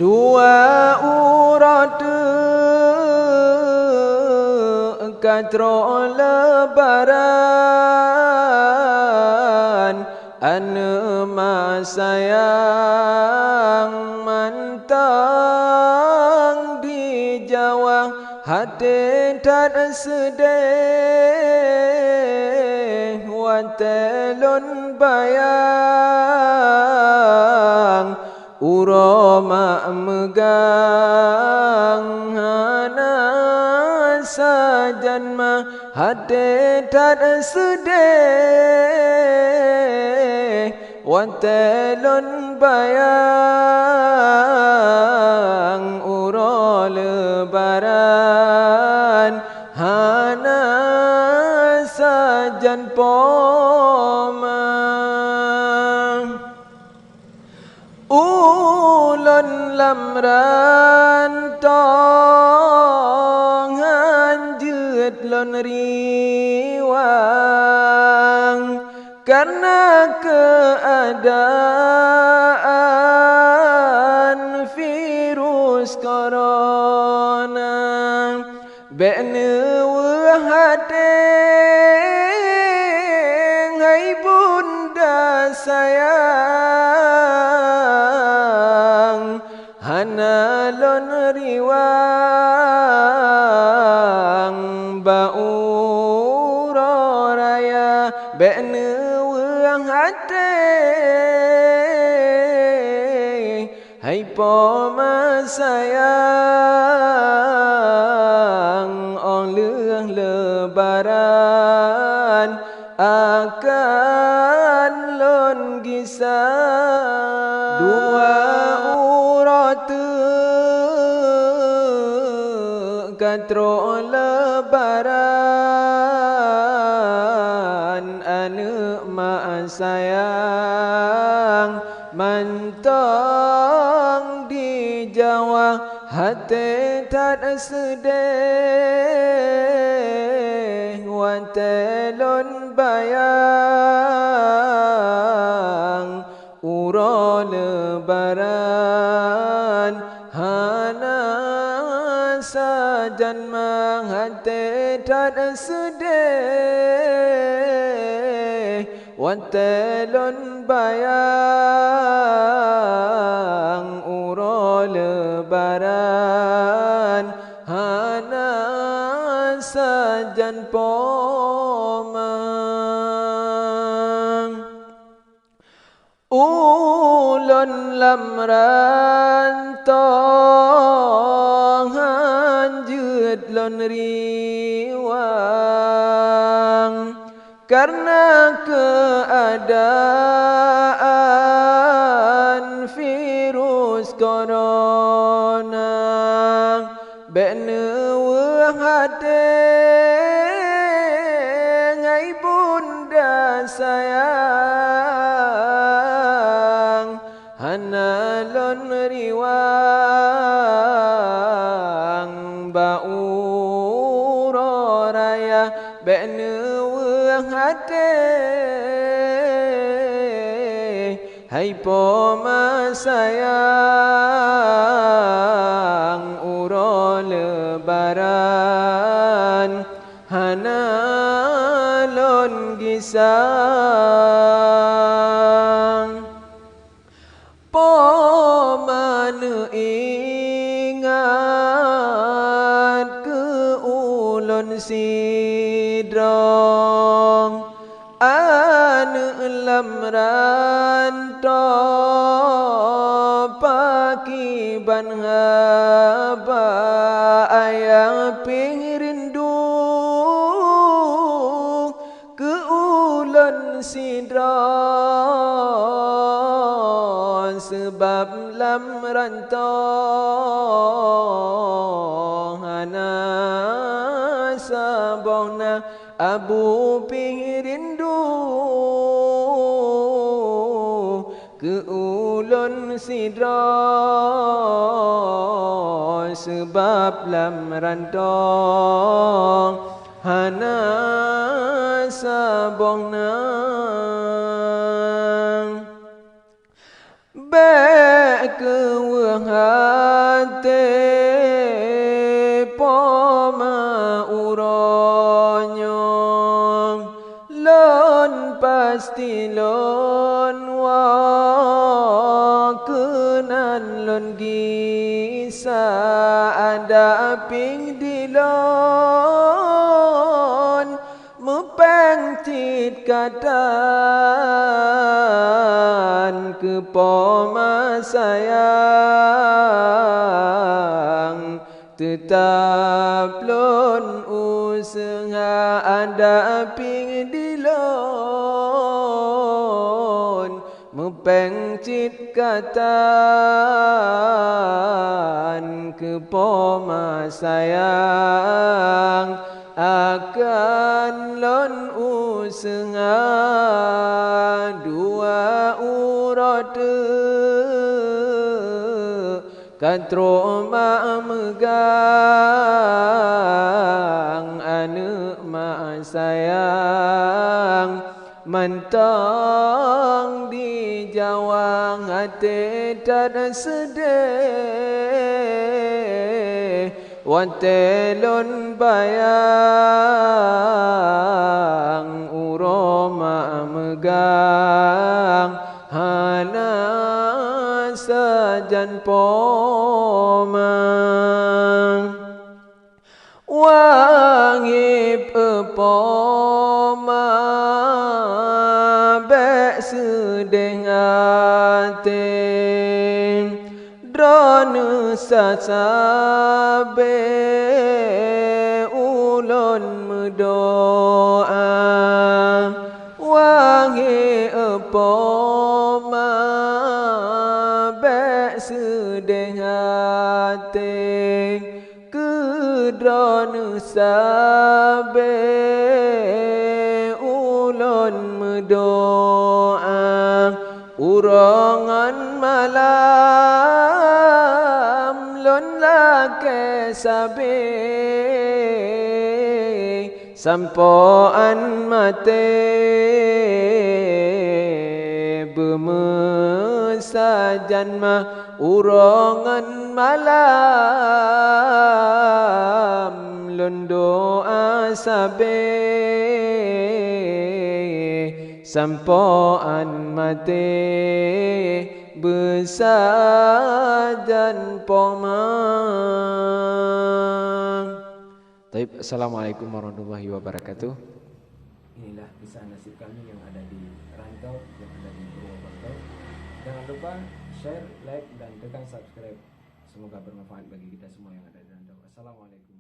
dua urat katro lebaran ane sayang mantang di Jawa hati tak sedih watelun bayang uroma megang hana sajan ma hati tak sedih watelun bayang uro lebaran hana sajan poma ulun lamran tong hanjut lon riwang karena keadaan virus corona bene wahate hai bunda sayang hana lon riwang bauro raya bene hati hai poma sayang oleh lebaran akan lon gisa dua urat katro lebaran ane sayang mantang di Jawa hati tak sedih watelun bayang uro lebaran hana sajan mang hati tak sedih watelun bayang uro lebaran hana sajan pomang ulun lamran tong hanjut lon riwang karena keadaan virus corona bene wahate ngai bunda sayang hana lon riwang bauro raya bene hati hai poma sayang uro lebaran hana lon gisang poma ingat ke ulun sidrong ane lamran to pakiban haba ayang pingrindu ke ulun sidron sebab lamran to hana sabona abu pingrindu ke ulun sidron sebab lamran to hana sabona be ke sajan lon gisa ada ping dilon mepeng cit katan ke poma sayang tetap lon usaha ada ping dilon mepeng cit katan ke poma sayang akan lon usaha dua urate katro ma megang anu ma sayang mentang di jawang hati tak sedih watelon bayang uroma megang hana sajan pomang wangip poma bek sedeng ate drone sasabe ulon mendoa wangi poma bek sedeng ate kedron sabe ulon mendoa urangan malam lon lake sabe sampoan mate bemesajan mah urangan malam lon doa sabe sampoan mate besajan pomang. Taib, assalamualaikum warahmatullahi wabarakatuh. Inilah kisah nasib kami yang ada di rantau, yang ada di Purwokerto. Jangan lupa share, like, dan tekan subscribe. Semoga bermanfaat bagi kita semua yang ada di rantau. Assalamualaikum.